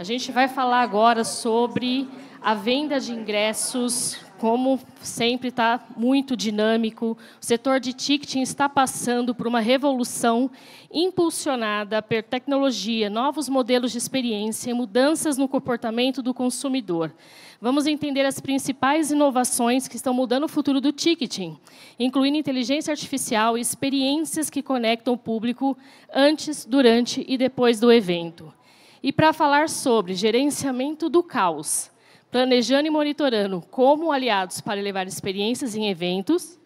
gente vai falar agora sobre a venda de ingressos, como sempre está muito dinâmico. O setor de ticketing está passando por uma revolução impulsionada por tecnologia, novos modelos de experiência e mudanças no comportamento do consumidor. Vamos entender as principais inovações que estão mudando o futuro do ticketing, incluindo inteligência artificial e experiências que conectam o público antes, durante e depois do evento. E para falar sobre gerenciamento do caos, planejando e monitorando como aliados para levar experiências em eventos,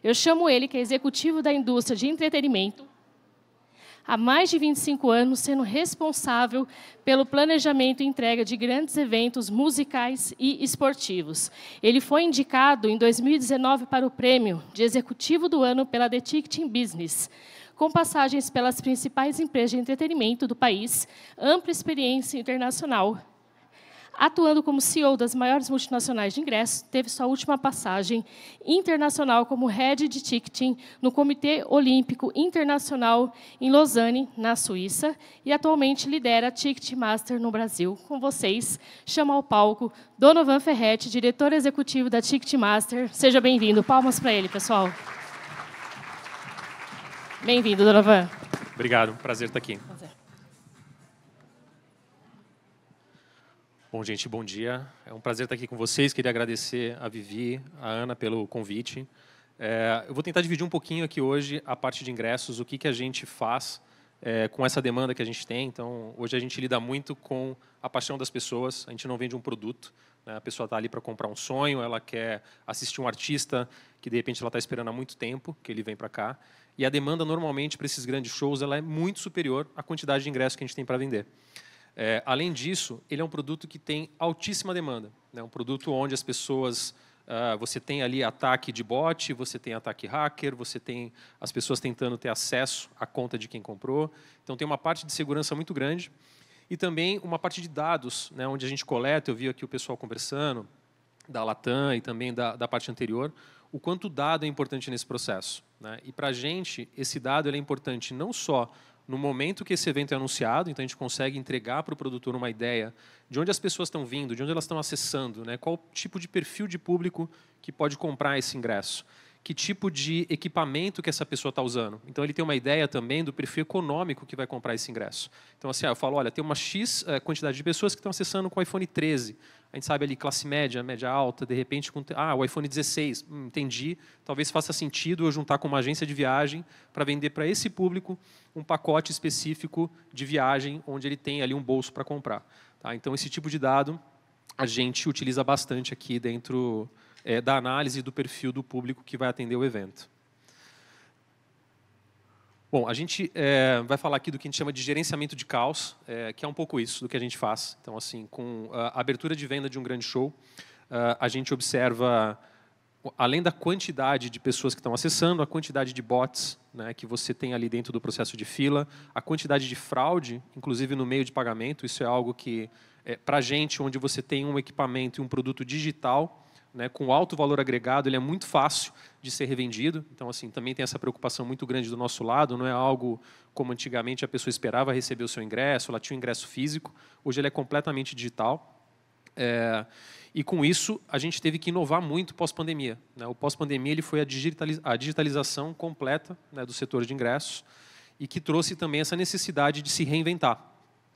eu chamo ele, que é executivo da indústria de entretenimento, há mais de 25 anos, sendo responsável pelo planejamento e entrega de grandes eventos musicais e esportivos. Ele foi indicado em 2019 para o prêmio de Executivo do Ano pela The Ticketing Business, com passagens pelas principais empresas de entretenimento do país, ampla experiência internacional. Atuando como CEO das maiores multinacionais de ingressos, teve sua última passagem internacional como Head de Ticketing no Comitê Olímpico Internacional em Lausanne, na Suíça, e atualmente lidera a Ticketmaster no Brasil. Com vocês, chamo ao palco Donovan Ferretti, diretor executivo da Ticketmaster. Seja bem-vindo. Palmas para ele, pessoal. Bem-vindo, Donovan. Obrigado, prazer estar aqui. Prazer. Bom, gente, bom dia. É um prazer estar aqui com vocês. Queria agradecer a Vivi, a Ana pelo convite. Eu vou tentar dividir um pouquinho aqui hoje a parte de ingressos, o que a gente faz com essa demanda que a gente tem. Então, hoje a gente lida muito com a paixão das pessoas. A gente não vende um produto, né? A pessoa está ali para comprar um sonho, ela quer assistir um artista que, de repente, ela está esperando há muito tempo que ele vem para cá. E a demanda, normalmente, para esses grandes shows, ela é muito superior à quantidade de ingressos que a gente tem para vender. Além disso, ele é um produto que tem altíssima demanda. É um produto onde as pessoas... você tem ali ataque de bot, você tem ataque hacker, você tem as pessoas tentando ter acesso à conta de quem comprou. Então, tem uma parte de segurança muito grande. E também uma parte de dados, né, onde a gente coleta, eu vi aqui o pessoal conversando, da Latam e também da parte anterior, o quanto o dado é importante nesse processo, né? E para a gente, esse dado ele é importante não só no momento que esse evento é anunciado, então a gente consegue entregar para o produtor uma ideia de onde as pessoas estão vindo, de onde elas estão acessando, né? Qual tipo de perfil de público que pode comprar esse ingresso, que tipo de equipamento que essa pessoa está usando. Então, ele tem uma ideia também do perfil econômico que vai comprar esse ingresso. Então, assim, eu falo, olha, tem uma X quantidade de pessoas que estão acessando com o iPhone 13. A gente sabe ali, classe média, média alta, de repente, com o iPhone 16. Entendi. Talvez faça sentido eu juntar com uma agência de viagem para vender para esse público um pacote específico de viagem, onde ele tem ali um bolso para comprar. Tá? Então, esse tipo de dado a gente utiliza bastante aqui dentro da análise do perfil do público que vai atender o evento. Bom, a gente vai falar aqui do que a gente chama de gerenciamento de caos, que é um pouco isso do que a gente faz. Então, assim, com a abertura de venda de um grande show, a gente observa, além da quantidade de pessoas que estão acessando, a quantidade de bots, né, que você tem ali dentro do processo de fila, a quantidade de fraude, inclusive no meio de pagamento. Isso é algo que, para a gente, onde você tem um equipamento e um produto digital, né, com alto valor agregado, ele é muito fácil de ser revendido. Então, assim, também tem essa preocupação muito grande do nosso lado. Não é algo como antigamente a pessoa esperava receber o seu ingresso, ela tinha um ingresso físico. Hoje ele é completamente digital. E com isso, a gente teve que inovar muito pós-pandemia, né? O pós-pandemia ele foi a digitalização completa, né, do setor de ingressos e que trouxe também essa necessidade de se reinventar.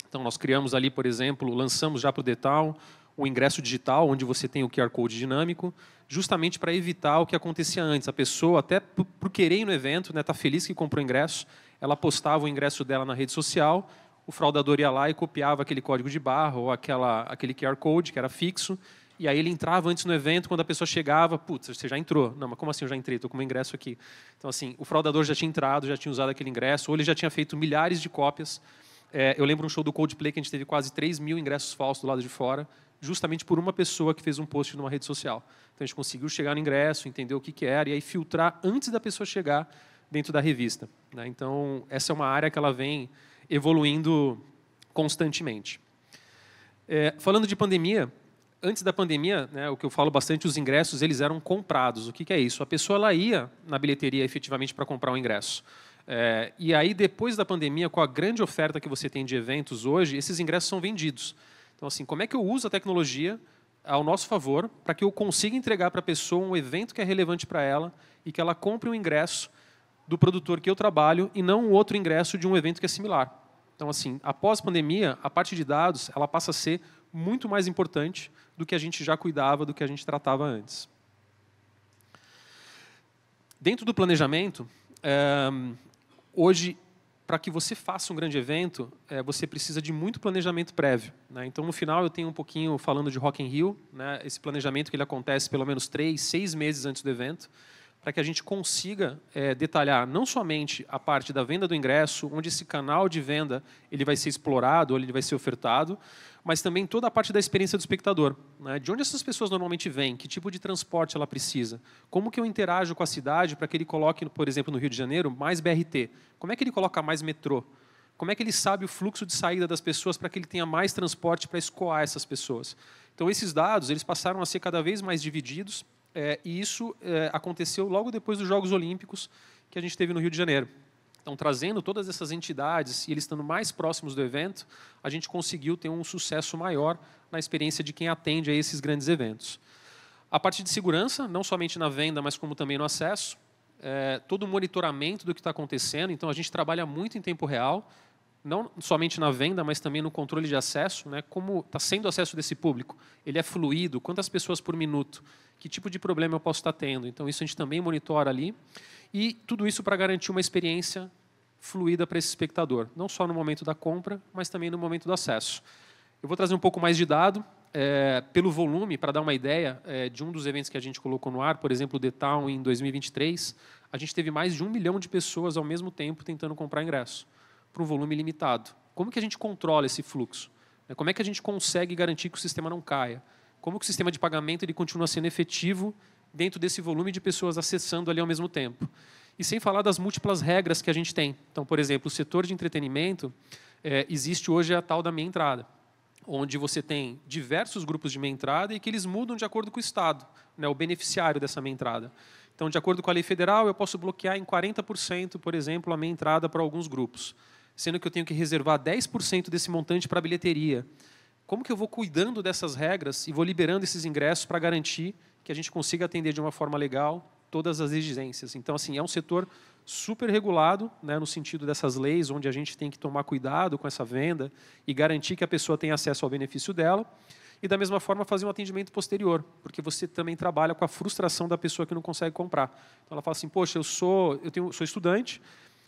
Então, nós criamos ali, por exemplo, lançamos já para o Detal o ingresso digital, onde você tem o QR Code dinâmico, justamente para evitar o que acontecia antes. A pessoa, até por querer ir no evento, né, tá feliz que comprou o ingresso, ela postava o ingresso dela na rede social, o fraudador ia lá e copiava aquele código de barra ou aquele QR Code, que era fixo, e aí ele entrava antes no evento, quando a pessoa chegava, putz, você já entrou. Não, mas como assim eu já entrei? Estou com o meu ingresso aqui. Então, assim, o fraudador já tinha entrado, já tinha usado aquele ingresso, ou ele já tinha feito milhares de cópias. Eu lembro um show do Coldplay que a gente teve quase 3 mil ingressos falsos do lado de fora, justamente por uma pessoa que fez um post numa rede social. Então, a gente conseguiu chegar no ingresso, entender o que era, e aí filtrar antes da pessoa chegar dentro da revista, né? Então, essa é uma área que ela vem evoluindo constantemente. Falando de pandemia, antes da pandemia, né, o que eu falo bastante, os ingressos eles eram comprados. O que é isso? A pessoa ela ia na bilheteria efetivamente para comprar um ingresso. E aí, depois da pandemia, com a grande oferta que você tem de eventos hoje, esses ingressos são vendidos. Então, assim, como é que eu uso a tecnologia ao nosso favor para que eu consiga entregar para a pessoa um evento que é relevante para ela e que ela compre um ingresso do produtor que eu trabalho e não um outro ingresso de um evento que é similar. Então, assim, após a pandemia, a parte de dados ela passa a ser muito mais importante do que a gente já cuidava, do que a gente tratava antes. Dentro do planejamento, hoje, para que você faça um grande evento, você precisa de muito planejamento prévio, né? Então, no final, eu tenho um pouquinho falando de Rock in Rio, né? Esse planejamento que ele acontece pelo menos 3, 6 meses antes do evento, para que a gente consiga detalhar não somente a parte da venda do ingresso, onde esse canal de venda ele vai ser explorado, ou ele vai ser ofertado, mas também toda a parte da experiência do espectador, né? De onde essas pessoas normalmente vêm, que tipo de transporte ela precisa, como que eu interajo com a cidade para que ele coloque, por exemplo, no Rio de Janeiro, mais BRT, como é que ele coloca mais metrô, como é que ele sabe o fluxo de saída das pessoas para que ele tenha mais transporte para escoar essas pessoas. Então, esses dados eles passaram a ser cada vez mais divididos, e isso aconteceu logo depois dos Jogos Olímpicos que a gente teve no Rio de Janeiro. Então, trazendo todas essas entidades e eles estando mais próximos do evento, a gente conseguiu ter um sucesso maior na experiência de quem atende a esses grandes eventos. A parte de segurança, não somente na venda, mas como também no acesso, todo o monitoramento do que está acontecendo. Então, a gente trabalha muito em tempo real, não somente na venda, mas também no controle de acesso, né? Como está sendo o acesso desse público, ele é fluido, quantas pessoas por minuto, que tipo de problema eu posso estar tendo. Então, isso a gente também monitora ali. E tudo isso para garantir uma experiência fluida para esse espectador, não só no momento da compra, mas também no momento do acesso. Eu vou trazer um pouco mais de dado, pelo volume, para dar uma ideia de um dos eventos que a gente colocou no ar, por exemplo, o The Town em 2023, a gente teve mais de 1 milhão de pessoas ao mesmo tempo tentando comprar ingresso, para um volume limitado. Como que a gente controla esse fluxo? Como é que a gente consegue garantir que o sistema não caia? Como que o sistema de pagamento ele continua sendo efetivo dentro desse volume de pessoas acessando ali ao mesmo tempo? E sem falar das múltiplas regras que a gente tem. Então, por exemplo, o setor de entretenimento, existe hoje a tal da meia entrada, onde você tem diversos grupos de meia entrada e que eles mudam de acordo com o Estado, né, o beneficiário dessa meia entrada. Então, de acordo com a lei federal, eu posso bloquear em 40%, por exemplo, a meia entrada para alguns grupos, sendo que eu tenho que reservar 10% desse montante para a bilheteria. Como que eu vou cuidando dessas regras e vou liberando esses ingressos para garantir que a gente consiga atender de uma forma legal todas as exigências? Então, assim, é um setor super regulado, né, no sentido dessas leis, onde a gente tem que tomar cuidado com essa venda e garantir que a pessoa tenha acesso ao benefício dela. E, da mesma forma, fazer um atendimento posterior, porque você também trabalha com a frustração da pessoa que não consegue comprar. Então, ela fala assim, poxa, eu sou estudante,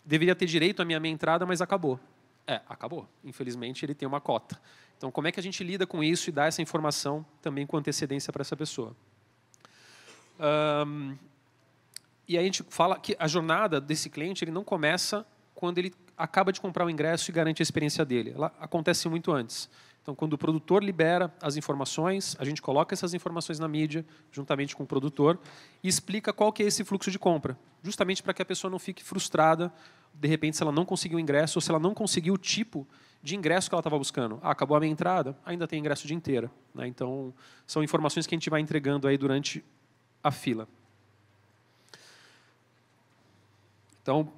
deveria ter direito à minha meia entrada, mas acabou. Acabou. Infelizmente, ele tem uma cota. Então, como é que a gente lida com isso e dá essa informação também com antecedência para essa pessoa? E aí a gente fala que a jornada desse cliente ele não começa quando ele acaba de comprar o ingresso e garante a experiência dele. Ela acontece muito antes. Então, quando o produtor libera as informações, a gente coloca essas informações na mídia, juntamente com o produtor, e explica qual que é esse fluxo de compra, justamente para que a pessoa não fique frustrada, de repente, se ela não conseguiu o ingresso, ou se ela não conseguiu o tipo de ingresso que ela estava buscando. Acabou a minha entrada, ainda tem ingresso o dia inteiro, né? Então, são informações que a gente vai entregando aí durante a fila. Então,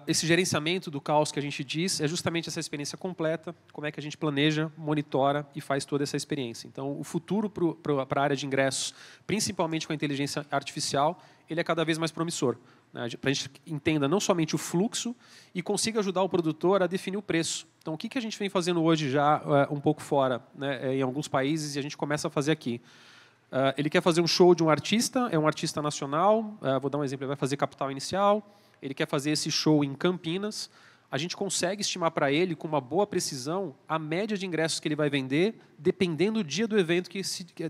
esse gerenciamento do caos que a gente diz é justamente essa experiência completa, como é que a gente planeja, monitora e faz toda essa experiência. Então, o futuro para a área de ingressos, principalmente com a inteligência artificial, ele é cada vez mais promissor, né? Para a gente entenda não somente o fluxo e consiga ajudar o produtor a definir o preço. Então, o que a gente vem fazendo hoje já um pouco fora, né, em alguns países, e a gente começa a fazer aqui. Ele quer fazer um show de um artista, é um artista nacional, vou dar um exemplo, ele vai fazer Capital Inicial, ele quer fazer esse show em Campinas, a gente consegue estimar para ele, com uma boa precisão, a média de ingressos que ele vai vender, dependendo do dia do evento,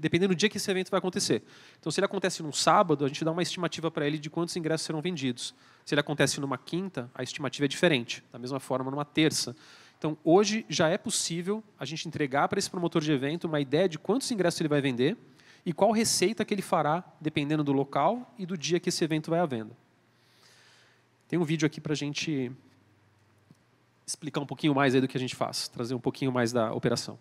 dependendo do dia que esse evento vai acontecer. Então, se ele acontece num sábado, a gente dá uma estimativa para ele de quantos ingressos serão vendidos. Se ele acontece numa quinta, a estimativa é diferente. Da mesma forma, numa terça. Então, hoje, já é possível a gente entregar para esse promotor de evento uma ideia de quantos ingressos ele vai vender e qual receita que ele fará, dependendo do local e do dia que esse evento vai à venda. Tem um vídeo aqui para a gente explicar um pouquinho mais aí do que a gente faz, trazer um pouquinho mais da operação.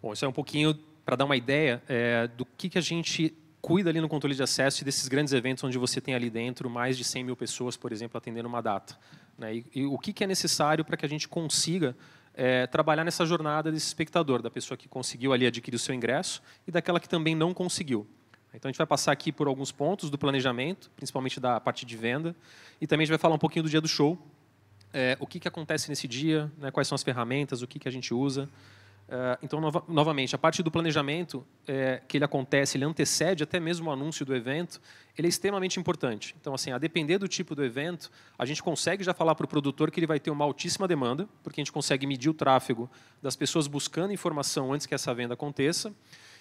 Bom, isso é um pouquinho para dar uma ideia do que a gente cuida ali no controle de acesso e desses grandes eventos onde você tem ali dentro mais de 100 mil pessoas, por exemplo, atendendo uma data. Né? E o que é necessário para que a gente consiga trabalhar nessa jornada desse espectador, da pessoa que conseguiu ali adquirir o seu ingresso e daquela que também não conseguiu. Então, a gente vai passar aqui por alguns pontos do planejamento, principalmente da parte de venda, e também a gente vai falar um pouquinho do dia do show, o que acontece nesse dia, né, quais são as ferramentas, o que a gente usa. Então, novamente, a parte do planejamento, que ele acontece, ele antecede até mesmo o anúncio do evento, ele é extremamente importante. Então, assim, a depender do tipo do evento, a gente consegue já falar para o produtor que ele vai ter uma altíssima demanda, porque a gente consegue medir o tráfego das pessoas buscando informação antes que essa venda aconteça,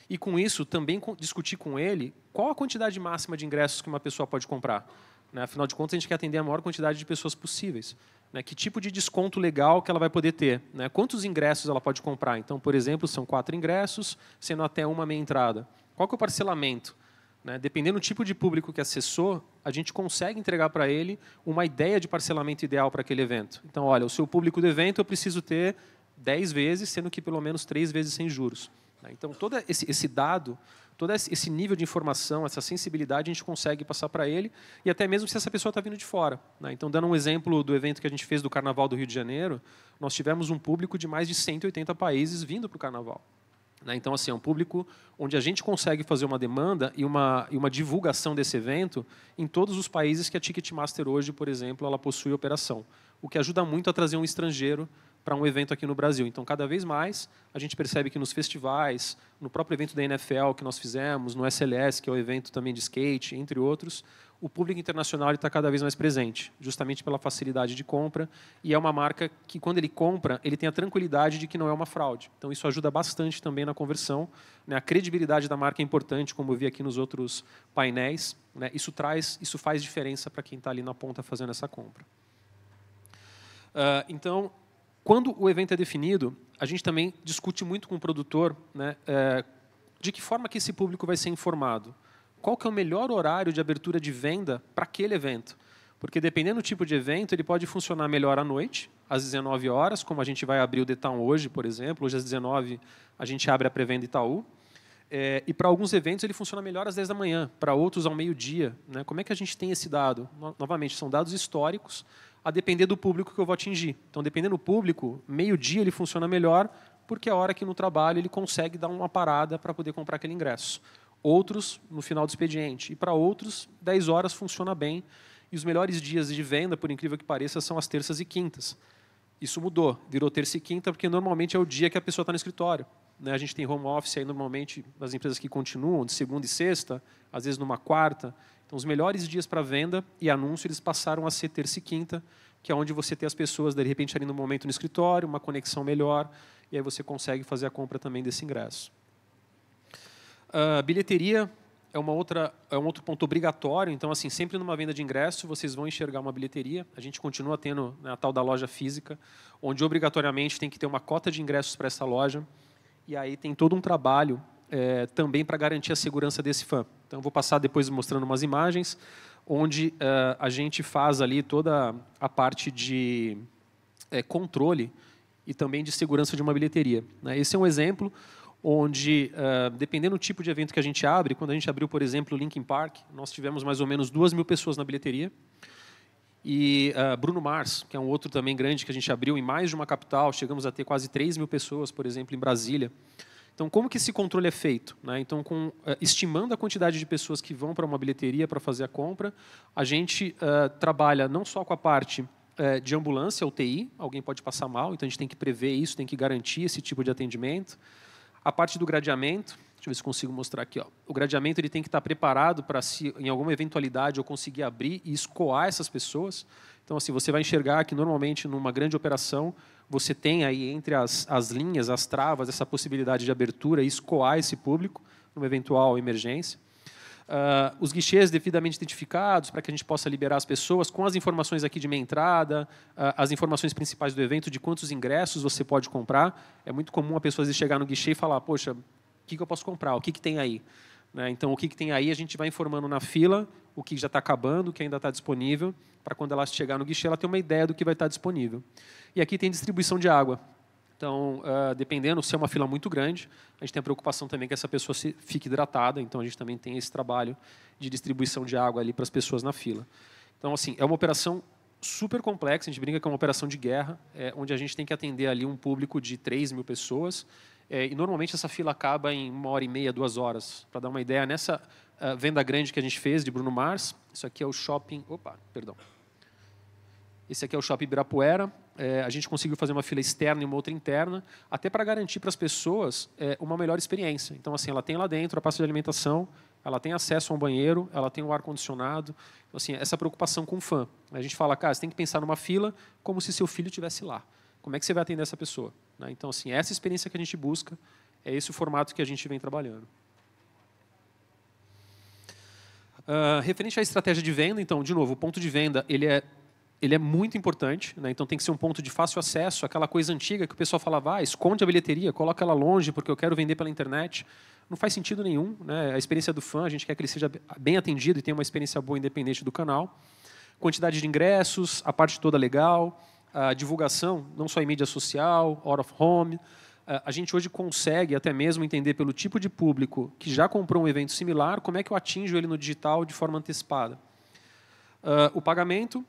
e, com isso, também discutir com ele qual a quantidade máxima de ingressos que uma pessoa pode comprar. Né? Afinal de contas, a gente quer atender a maior quantidade de pessoas possíveis. Né? Que tipo de desconto legal que ela vai poder ter? Né? Quantos ingressos ela pode comprar? Então, por exemplo, são 4 ingressos, sendo até uma meia entrada. Qual que é o parcelamento? Né? Dependendo do tipo de público que acessou, a gente consegue entregar para ele uma ideia de parcelamento ideal para aquele evento. Então, olha, o seu público do evento eu preciso ter 10 vezes, sendo que pelo menos 3 vezes sem juros. Então, todo esse dado, todo esse nível de informação, essa sensibilidade, a gente consegue passar para ele, e até mesmo se essa pessoa está vindo de fora. Né? Então, dando um exemplo do evento que a gente fez do Carnaval do Rio de Janeiro, nós tivemos um público de mais de 180 países vindo para o Carnaval. Né? Então, assim, é um público onde a gente consegue fazer uma demanda e uma divulgação desse evento em todos os países que a Ticketmaster hoje, por exemplo, ela possui operação, o que ajuda muito a trazer um estrangeiro para um evento aqui no Brasil. Então, cada vez mais, a gente percebe que nos festivais, no próprio evento da NFL que nós fizemos, no SLS, que é o evento também de skate, entre outros, o público internacional está cada vez mais presente, justamente pela facilidade de compra, e é uma marca que, quando ele compra, ele tem a tranquilidade de que não é uma fraude. Então, isso ajuda bastante também na conversão. Né? A credibilidade da marca é importante, como eu vi aqui nos outros painéis. Né? Isso faz diferença para quem está ali na ponta fazendo essa compra. Então, quando o evento é definido, a gente também discute muito com o produtor, né, de que forma que esse público vai ser informado. Qual que é o melhor horário de abertura de venda para aquele evento? Porque, dependendo do tipo de evento, ele pode funcionar melhor à noite, às 19 horas, como a gente vai abrir o The Town hoje, por exemplo. Hoje, às 19 a gente abre a pré-venda Itaú. E, para alguns eventos, ele funciona melhor às 10 da manhã, para outros, ao meio-dia. Né? Como é que a gente tem esse dado? Novamente, são dados históricos, a depender do público que eu vou atingir. Então, dependendo do público, meio-dia ele funciona melhor, porque é a hora que no trabalho ele consegue dar uma parada para poder comprar aquele ingresso. Outros, no final do expediente. E para outros, 10 horas funciona bem. E os melhores dias de venda, por incrível que pareça, são as terças e quintas. Isso mudou, virou terça e quinta, porque normalmente é o dia que a pessoa está no escritório. Né? A gente tem home office aí, normalmente, nas empresas que continuam, de segunda e sexta, às vezes numa quarta. Então, os melhores dias para venda e anúncio, eles passaram a ser terça e quinta, que é onde você tem as pessoas, de repente, ali no momento no escritório, uma conexão melhor, e aí você consegue fazer a compra também desse ingresso. Bilheteria é um outro ponto obrigatório. Então, assim, sempre numa venda de ingresso, vocês vão enxergar uma bilheteria. A gente continua tendo, né, a tal da loja física, onde obrigatoriamente tem que ter uma cota de ingressos para essa loja, e aí tem todo um trabalho também para garantir a segurança desse fã. Então, eu vou passar depois mostrando umas imagens, onde a gente faz ali toda a parte de controle e também de segurança de uma bilheteria. Né? Esse é um exemplo onde, dependendo do tipo de evento que a gente abre, quando a gente abriu, por exemplo, o Linkin Park, nós tivemos mais ou menos 2.000 pessoas na bilheteria. E Bruno Mars, que é um outro também grande que a gente abriu em mais de uma capital, chegamos a ter quase 3.000 pessoas, por exemplo, em Brasília. Então, como que esse controle é feito? Né? Então, estimando a quantidade de pessoas que vão para uma bilheteria para fazer a compra, a gente trabalha não só com a parte de ambulância, UTI, alguém pode passar mal, então a gente tem que prever isso, tem que garantir esse tipo de atendimento. A parte do gradeamento, deixa eu ver se consigo mostrar aqui. Ó. O gradeamento ele tem que estar preparado para, se em alguma eventualidade, eu conseguir abrir e escoar essas pessoas. Então, assim, você vai enxergar que, normalmente, numa grande operação, você tem aí, entre as linhas, as travas, essa possibilidade de abertura e escoar esse público numa eventual emergência. Os guichês devidamente identificados para que a gente possa liberar as pessoas com as informações aqui de meia entrada, as informações principais do evento, de quantos ingressos você pode comprar. É muito comum a pessoa chegar no guichê e falar, poxa, o que eu posso comprar? O que tem aí? Né? Então, o que tem aí, a gente vai informando na fila o que já está acabando, o que ainda está disponível, para quando ela chegar no guichê, ela ter uma ideia do que vai estar disponível. E aqui tem distribuição de água. Então, dependendo se é uma fila muito grande, a gente tem a preocupação também que essa pessoa fique hidratada, então a gente também tem esse trabalho de distribuição de água ali para as pessoas na fila. Então, assim, é uma operação super complexa, a gente brinca que é uma operação de guerra, onde a gente tem que atender ali um público de 3.000 pessoas, e normalmente essa fila acaba em 1h30, 2 horas. Para dar uma ideia, nessa venda grande que a gente fez de Bruno Mars, isso aqui é o shopping... Opa, perdão. Esse aqui é o Shopping Ibirapuera. A gente conseguiu fazer uma fila externa e uma outra interna, até para garantir para as pessoas uma melhor experiência. Então, assim, ela tem lá dentro a pasta de alimentação, ela tem acesso a um banheiro, ela tem um ar-condicionado. Então, assim, essa preocupação com o fã. A gente fala, cara, você tem que pensar numa fila como se seu filho estivesse lá. Como é que você vai atender essa pessoa? Então, assim, essa experiência que a gente busca, é esse o formato que a gente vem trabalhando. Referente à estratégia de venda, então, de novo, o ponto de venda, ele é muito importante, então tem que ser um ponto de fácil acesso, aquela coisa antiga que o pessoal falava, esconde a bilheteria, coloca ela longe porque eu quero vender pela internet. Não faz sentido nenhum. A experiência do fã, a gente quer que ele seja bem atendido e tenha uma experiência boa independente do canal. Quantidade de ingressos, a parte toda legal, a divulgação, não só em mídia social, out of home. A gente hoje consegue até mesmo entender pelo tipo de público que já comprou um evento similar, como é que eu atinjo ele no digital de forma antecipada. O pagamento,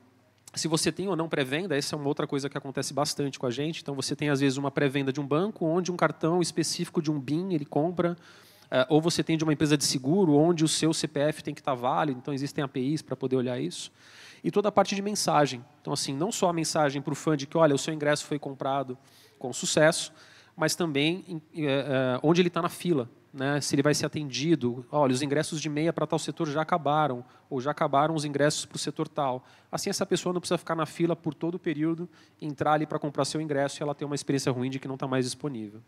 se você tem ou não pré-venda, essa é uma outra coisa que acontece bastante com a gente. Então, você tem, às vezes, uma pré-venda de um banco, onde um cartão específico de um BIM ele compra, ou você tem de uma empresa de seguro, onde o seu CPF tem que estar válido, então existem APIs para poder olhar isso. E toda a parte de mensagem. Então, assim, não só a mensagem para o fã de que, olha, o seu ingresso foi comprado com sucesso, mas também onde ele está na fila. Se ele vai ser atendido, olha, os ingressos de meia para tal setor já acabaram, ou já acabaram os ingressos para o setor tal. Assim, essa pessoa não precisa ficar na fila por todo o período, entrar ali para comprar seu ingresso e ela ter uma experiência ruim de que não está mais disponível.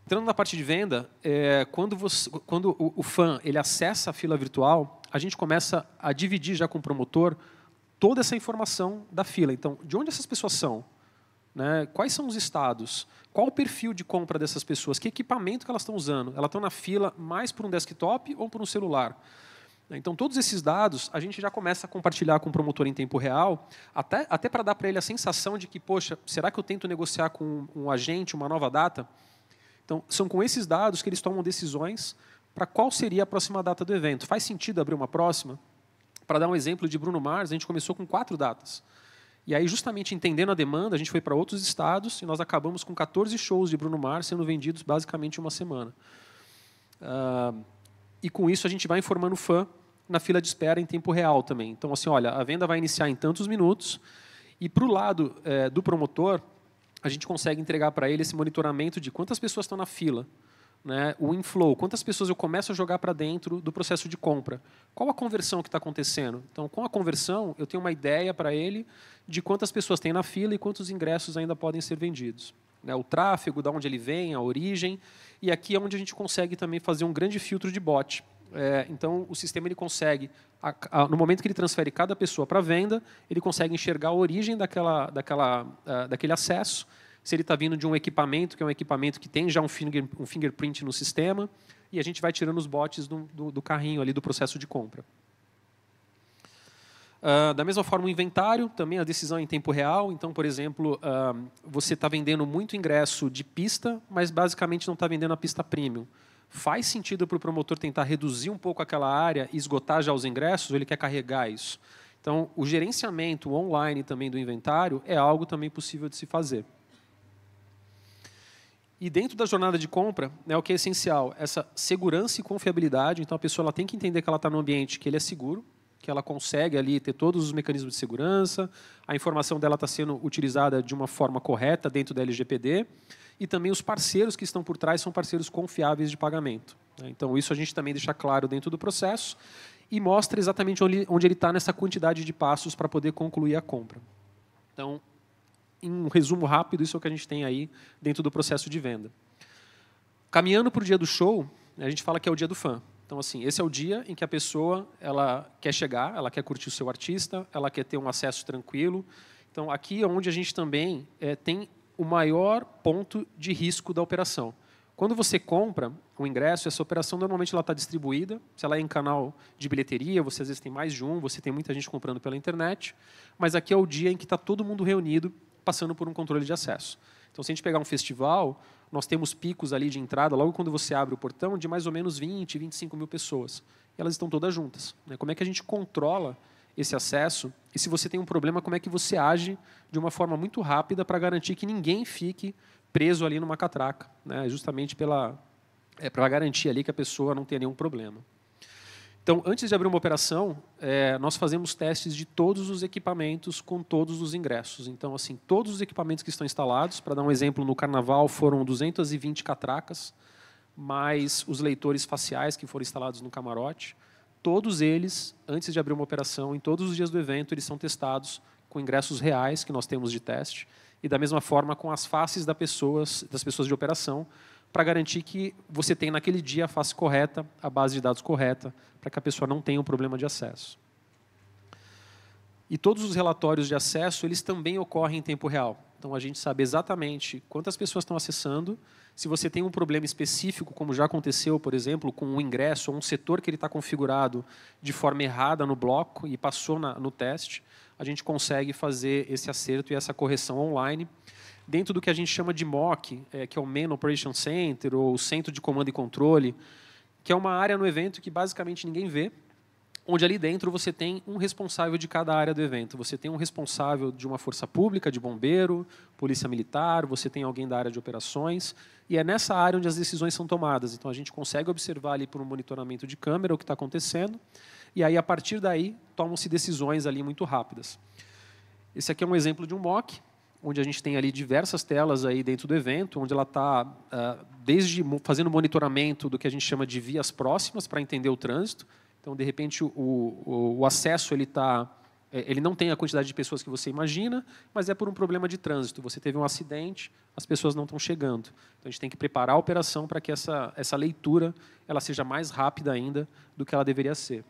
Entrando na parte de venda, quando o fã ele acessa a fila virtual, a gente começa a dividir já com o promotor toda essa informação da fila. Então, de onde essas pessoas são? Quais são os estados? Qual o perfil de compra dessas pessoas? Que equipamento que elas estão usando? Elas estão na fila mais por um desktop ou por um celular? Então, todos esses dados, a gente já começa a compartilhar com o promotor em tempo real, até para dar para ele a sensação de que, poxa, será que eu tento negociar com um agente uma nova data? Então, são com esses dados que eles tomam decisões para qual seria a próxima data do evento. Faz sentido abrir uma próxima? Para dar um exemplo de Bruno Mars, a gente começou com 4 datas. E aí, justamente entendendo a demanda, a gente foi para outros estados e nós acabamos com 14 shows de Bruno Mars sendo vendidos basicamente em uma semana. E com isso a gente vai informando o fã na fila de espera em tempo real também. Então, assim, olha, a venda vai iniciar em tantos minutos e para o lado do promotor, a gente consegue entregar para ele esse monitoramento de quantas pessoas estão na fila, o inflow, quantas pessoas eu começo a jogar para dentro do processo de compra. Qual a conversão que está acontecendo? Então, com a conversão, eu tenho uma ideia para ele de quantas pessoas tem na fila e quantos ingressos ainda podem ser vendidos. O tráfego, de onde ele vem, a origem. E aqui é onde a gente consegue também fazer um grande filtro de bot. Então, o sistema ele consegue, no momento que ele transfere cada pessoa para a venda, ele consegue enxergar a origem daquele acesso, se ele está vindo de um equipamento, que é um equipamento que tem já um fingerprint no sistema, e a gente vai tirando os bots do carrinho ali do processo de compra. Da mesma forma, o inventário, também a decisão é em tempo real. Então, por exemplo, você está vendendo muito ingresso de pista, mas basicamente não está vendendo a pista premium. Faz sentido para o promotor tentar reduzir um pouco aquela área e esgotar já os ingressos, ou ele quer carregar isso? Então, o gerenciamento online também do inventário é algo também possível de se fazer. E dentro da jornada de compra, o que é essencial? Essa segurança e confiabilidade. Então, a pessoa ela tem que entender que ela está num ambiente que ele é seguro, que ela consegue ali ter todos os mecanismos de segurança, a informação dela está sendo utilizada de uma forma correta dentro da LGPD, e também os parceiros que estão por trás são parceiros confiáveis de pagamento. Então, isso a gente também deixa claro dentro do processo e mostra exatamente onde ele está nessa quantidade de passos para poder concluir a compra. Então, em um resumo rápido, isso é o que a gente tem aí dentro do processo de venda. Caminhando para o dia do show, a gente fala que é o dia do fã. Então, assim, esse é o dia em que a pessoa ela quer chegar, ela quer curtir o seu artista, ela quer ter um acesso tranquilo. Então, aqui é onde a gente também tem o maior ponto de risco da operação. Quando você compra o ingresso, essa operação normalmente ela está distribuída. Se ela é em canal de bilheteria, você às vezes tem mais de um, você tem muita gente comprando pela internet. Mas aqui é o dia em que está todo mundo reunido passando por um controle de acesso. Então, se a gente pegar um festival, nós temos picos ali de entrada, logo quando você abre o portão, de mais ou menos 20, 25 mil pessoas. E elas estão todas juntas. Né? Como é que a gente controla esse acesso? E se você tem um problema, como é que você age de uma forma muito rápida para garantir que ninguém fique preso ali numa catraca, né? Justamente para garantir ali que a pessoa não tenha nenhum problema. Então, antes de abrir uma operação, nós fazemos testes de todos os equipamentos com todos os ingressos. Então, assim, todos os equipamentos que estão instalados, para dar um exemplo, no Carnaval foram 220 catracas, mais os leitores faciais que foram instalados no camarote. Todos eles, antes de abrir uma operação, em todos os dias do evento, eles são testados com ingressos reais que nós temos de teste, e da mesma forma com as faces das pessoas de operação, para garantir que você tem naquele dia a face correta, a base de dados correta, para que a pessoa não tenha um problema de acesso. E todos os relatórios de acesso, eles também ocorrem em tempo real. Então, a gente sabe exatamente quantas pessoas estão acessando, se você tem um problema específico, como já aconteceu, por exemplo, com um ingresso ou um setor que ele está configurado de forma errada no bloco e passou no teste, a gente consegue fazer esse acerto e essa correção online, dentro do que a gente chama de MOC, que é o Main Operation Center, ou Centro de Comando e Controle, que é uma área no evento que basicamente ninguém vê, onde ali dentro você tem um responsável de cada área do evento. Você tem um responsável de uma força pública, de bombeiro, polícia militar, você tem alguém da área de operações, e é nessa área onde as decisões são tomadas. Então, a gente consegue observar ali por um monitoramento de câmera o que está acontecendo, e aí, a partir daí, tomam-se decisões ali muito rápidas. Esse aqui é um exemplo de um MOC, onde a gente tem ali diversas telas aí dentro do evento, onde ela está desde fazendo monitoramento do que a gente chama de vias próximas para entender o trânsito. Então, de repente, o acesso ele não tem a quantidade de pessoas que você imagina, mas é por um problema de trânsito. Você teve um acidente, as pessoas não estão chegando. Então, a gente tem que preparar a operação para que essa leitura ela seja mais rápida ainda do que ela deveria ser.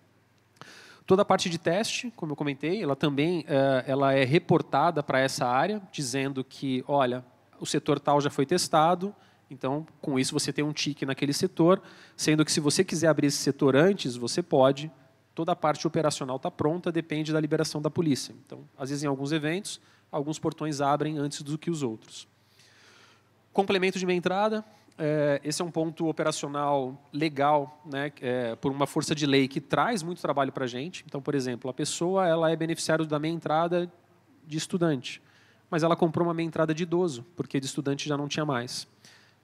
Toda a parte de teste, como eu comentei, ela também ela é reportada para essa área, dizendo que, olha, o setor tal já foi testado, então, com isso, você tem um tique naquele setor, sendo que, se você quiser abrir esse setor antes, você pode. Toda a parte operacional está pronta, depende da liberação da polícia. Então, às vezes, em alguns eventos, alguns portões abrem antes do que os outros. Complemento de meia entrada. Esse é um ponto operacional legal, né, por uma força de lei que traz muito trabalho para a gente. Então, por exemplo, a pessoa ela é beneficiária da meia entrada de estudante, mas ela comprou uma meia entrada de idoso, porque de estudante já não tinha mais.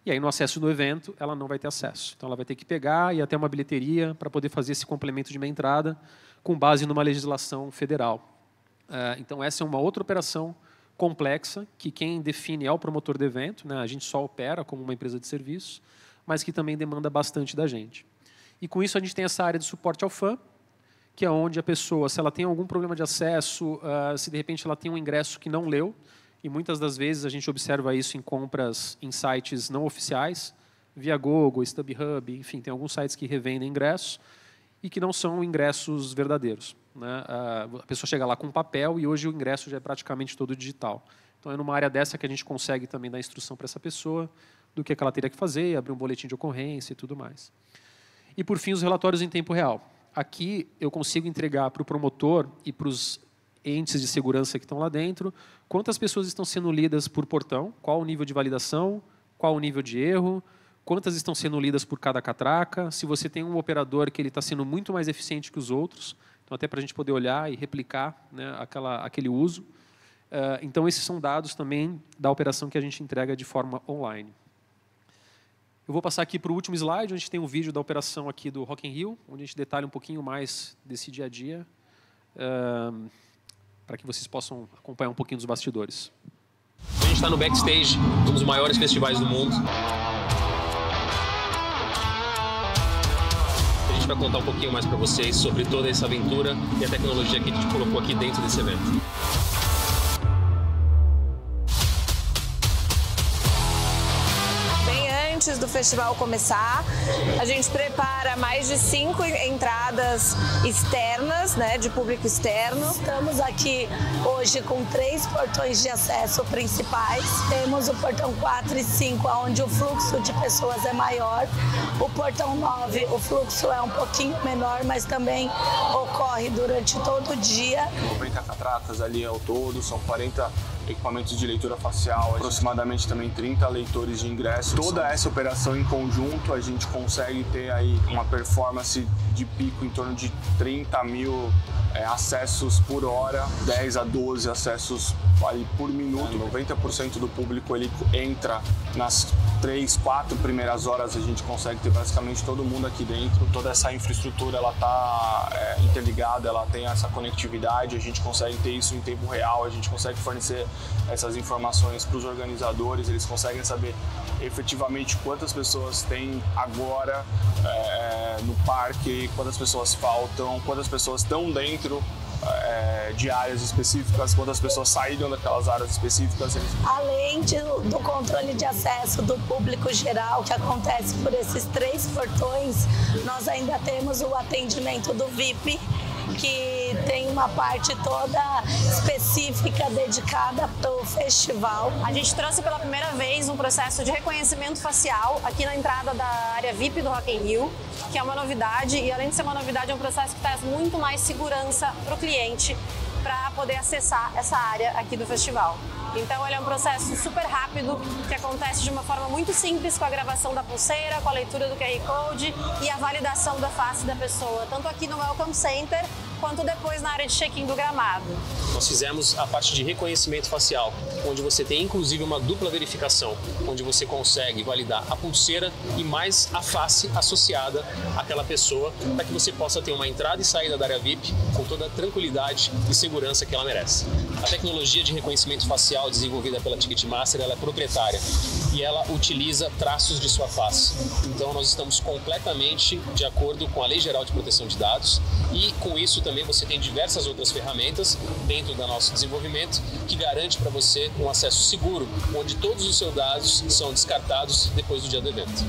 E aí, no acesso do evento, ela não vai ter acesso. Então, ela vai ter que pegar e ir até uma bilheteria para poder fazer esse complemento de meia entrada com base numa legislação federal. Então, essa é uma outra operação complexa, que quem define é o promotor do evento, né? A gente só opera como uma empresa de serviço, mas que também demanda bastante da gente. E com isso a gente tem essa área de suporte ao fã, que é onde a pessoa, se ela tem algum problema de acesso, se de repente ela tem um ingresso que não leu, e muitas das vezes a gente observa isso em compras em sites não oficiais, via Google, StubHub, enfim, tem alguns sites que revendem ingressos e que não são ingressos verdadeiros, né? A pessoa chega lá com papel e hoje o ingresso já é praticamente todo digital. Então, é numa área dessa que a gente consegue também dar instrução para essa pessoa do que ela teria que fazer, abrir um boletim de ocorrência e tudo mais. E, por fim, os relatórios em tempo real. Aqui, eu consigo entregar para o promotor e para os entes de segurança que estão lá dentro quantas pessoas estão sendo lidas por portão, qual o nível de validação, qual o nível de erro, quantas estão sendo lidas por cada catraca, se você tem um operador que ele está sendo muito mais eficiente que os outros, então até para a gente poder olhar e replicar, né, aquele uso. Então, esses são dados também da operação que a gente entrega de forma online. Eu vou passar aqui para o último slide, onde a gente tem um vídeo da operação aqui do Rock in Rio, onde a gente detalha um pouquinho mais desse dia a dia, para que vocês possam acompanhar um pouquinho dos bastidores. A gente está no backstage de um dos maiores festivais do mundo. A gente vai contar um pouquinho mais para vocês sobre toda essa aventura e a tecnologia que a gente colocou aqui dentro desse evento. Antes do festival começar, a gente prepara mais de 5 entradas externas, né, de público externo. Estamos aqui hoje com 3 portões de acesso principais. Temos o portão 4 e 5, onde o fluxo de pessoas é maior. O portão 9, o fluxo é um pouquinho menor, mas também ocorre durante todo o dia. 90 catracas ali ao todo, são 40 equipamentos de leitura facial, aproximadamente também 30 leitores de ingresso. Toda essa operação em conjunto, a gente consegue ter aí uma performance de pico em torno de 30 mil acessos por hora, 10 a 12 acessos aí por minuto. 90% do público ele entra nas 3, 4 primeiras horas, a gente consegue ter basicamente todo mundo aqui dentro. Toda essa infraestrutura ela está interligada, ela tem essa conectividade, a gente consegue ter isso em tempo real, a gente consegue fornecer essas informações para os organizadores, eles conseguem saber efetivamente quantas pessoas tem agora no parque, quantas pessoas faltam, quantas pessoas estão dentro de áreas específicas, quantas pessoas saíram daquelas áreas específicas. Além do controle de acesso do público geral, que acontece por esses 3 portões, nós ainda temos o atendimento do VIP, que tem uma parte toda específica dedicada para o festival. A gente trouxe pela primeira vez um processo de reconhecimento facial aqui na entrada da área VIP do Rock in Rio, que é uma novidade, e além de ser uma novidade, é um processo que traz muito mais segurança para o cliente para poder acessar essa área aqui do festival. Então ele é um processo super rápido, que acontece de uma forma muito simples, com a gravação da pulseira, com a leitura do QR Code e a validação da face da pessoa, tanto aqui no Welcome Center, quanto depois na área de check-in do gramado. Nós fizemos a parte de reconhecimento facial, onde você tem inclusive uma dupla verificação, onde você consegue validar a pulseira e mais a face associada àquela pessoa, para que você possa ter uma entrada e saída da área VIP com toda a tranquilidade e segurança que ela merece. A tecnologia de reconhecimento facial desenvolvida pela Ticketmaster, ela é proprietária e ela utiliza traços de sua face. Então nós estamos completamente de acordo com a Lei Geral de Proteção de Dados e com isso também você tem diversas outras ferramentas dentro do nosso desenvolvimento que garante para você um acesso seguro, onde todos os seus dados são descartados depois do dia do evento.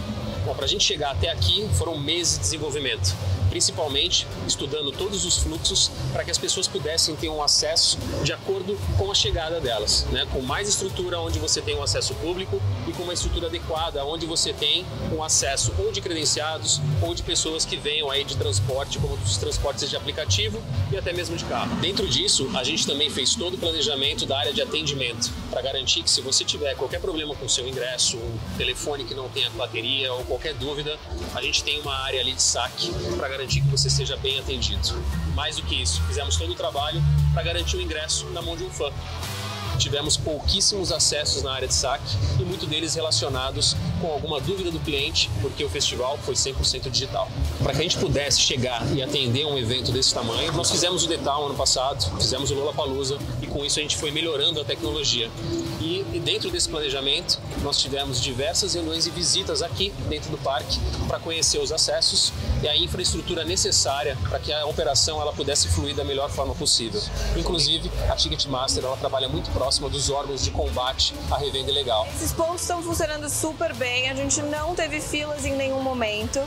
Bom, para a gente chegar até aqui foram meses de desenvolvimento, principalmente estudando todos os fluxos para que as pessoas pudessem ter um acesso de acordo com a chegada delas, né? Com mais estrutura onde você tem um acesso público e com uma estrutura adequada onde você tem um acesso ou de credenciados ou de pessoas que venham aí de transporte, como os transportes de aplicativo e até mesmo de carro. Dentro disso, a gente também fez todo o planejamento da área de atendimento para garantir que se você tiver qualquer problema com o seu ingresso, um telefone que não tenha bateria ou qualquer dúvida, a gente tem uma área ali de saque para garantir que você seja bem atendido. Mais do que isso, fizemos todo o trabalho para garantir o ingresso na mão de um fã. Tivemos pouquíssimos acessos na área de saque e muitos deles relacionados com alguma dúvida do cliente, porque o festival foi 100% digital. Para que a gente pudesse chegar e atender um evento desse tamanho, nós fizemos o The Town ano passado, fizemos o Lollapalooza e com isso a gente foi melhorando a tecnologia. E dentro desse planejamento, nós tivemos diversas reuniões e visitas aqui dentro do parque para conhecer os acessos e a infraestrutura necessária para que a operação ela pudesse fluir da melhor forma possível. Inclusive, a Ticketmaster ela trabalha muito próxima dos órgãos de combate à revenda ilegal. Esses pontos estão funcionando super bem, a gente não teve filas em nenhum momento,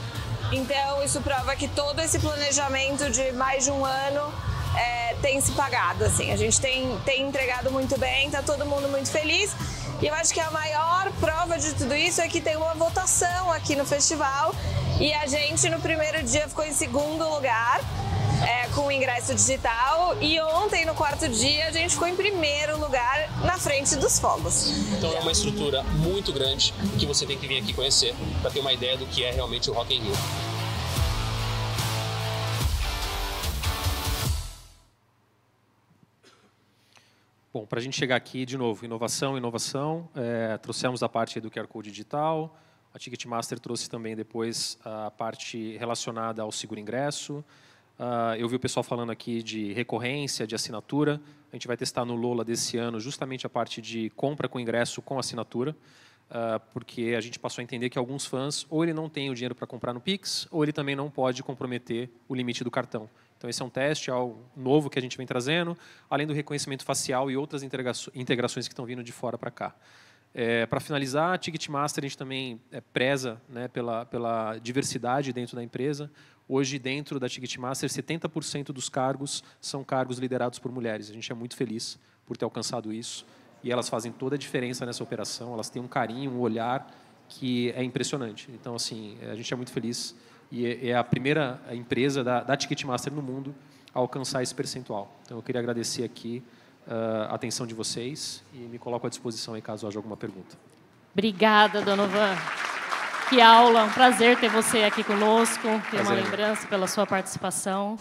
então isso prova que todo esse planejamento de mais de um ano tem se pagado, assim. A gente tem entregado muito bem, tá todo mundo muito feliz. E eu acho que a maior prova de tudo isso é que tem uma votação aqui no festival e a gente no primeiro dia ficou em segundo lugar com o ingresso digital e ontem no quarto dia a gente ficou em primeiro lugar na frente dos fogos. Então é uma estrutura muito grande que você tem que vir aqui conhecer para ter uma ideia do que é realmente o Rock in Rio. Bom, para a gente chegar aqui, de novo, inovação. Trouxemos a parte do QR Code digital, a Ticketmaster trouxe também depois a parte relacionada ao seguro ingresso. Eu vi o pessoal falando aqui de recorrência, de assinatura. A gente vai testar no Lola desse ano justamente a parte de compra com ingresso com assinatura, porque a gente passou a entender que alguns fãs, ou ele não tem o dinheiro para comprar no Pix, ou ele também não pode comprometer o limite do cartão. Então, esse é um teste, algo novo que a gente vem trazendo, além do reconhecimento facial e outras integrações que estão vindo de fora para cá. Para finalizar, a Ticketmaster, a gente também preza, né, pela diversidade dentro da empresa. Hoje, dentro da Ticketmaster, 70% dos cargos são cargos liderados por mulheres. A gente é muito feliz por ter alcançado isso. E elas fazem toda a diferença nessa operação. Elas têm um carinho, um olhar que é impressionante. Então, assim, a gente é muito feliz. E é a primeira empresa da Ticketmaster no mundo a alcançar esse percentual. Então, eu queria agradecer aqui a atenção de vocês e me coloco à disposição aí caso haja alguma pergunta. Obrigada, Donovan. Que aula, um prazer ter você aqui conosco, ter uma lembrança pela sua participação.